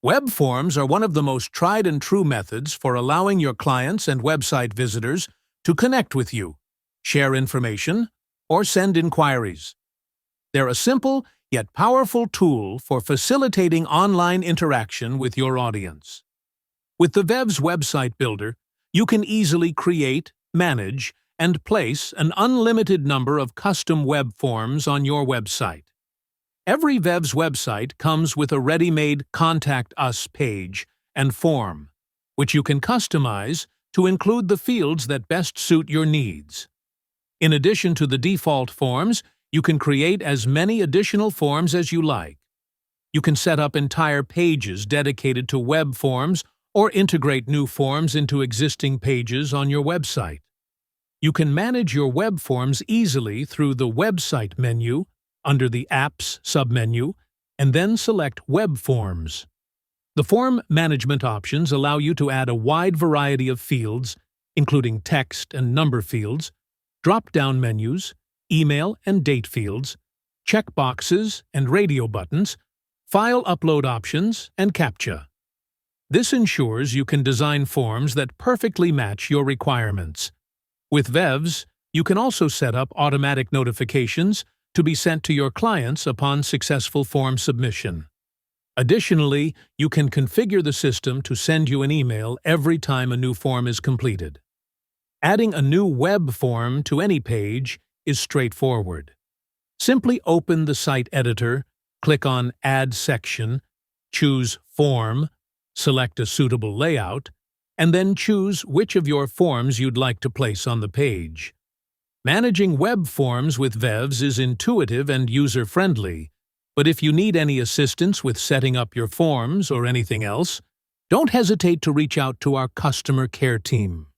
Web forms are one of the most tried and true methods for allowing your clients and website visitors to connect with you, share information, or send inquiries. They're a simple yet powerful tool for facilitating online interaction with your audience. With the VEVS website builder, you can easily create, manage, and place an unlimited number of custom web forms on your website. Every VEVS website comes with a ready-made Contact Us page and form, which you can customize to include the fields that best suit your needs. In addition to the default forms, you can create as many additional forms as you like. You can set up entire pages dedicated to web forms or integrate new forms into existing pages on your website. You can manage your web forms easily through the Website menu under the Apps submenu, and then select Web Forms. The form management options allow you to add a wide variety of fields, including text and number fields, drop-down menus, email and date fields, checkboxes and radio buttons, file upload options, and CAPTCHA. This ensures you can design forms that perfectly match your requirements. With VEVS, you can also set up automatic notifications to be sent to your clients upon successful form submission. Additionally, you can configure the system to send you an email every time a new form is completed. Adding a new web form to any page is straightforward. Simply open the site editor, click on Add Section, choose Form, select a suitable layout, and then choose which of your forms you'd like to place on the page. Managing web forms with VEVS is intuitive and user-friendly, but if you need any assistance with setting up your forms or anything else, don't hesitate to reach out to our customer care team.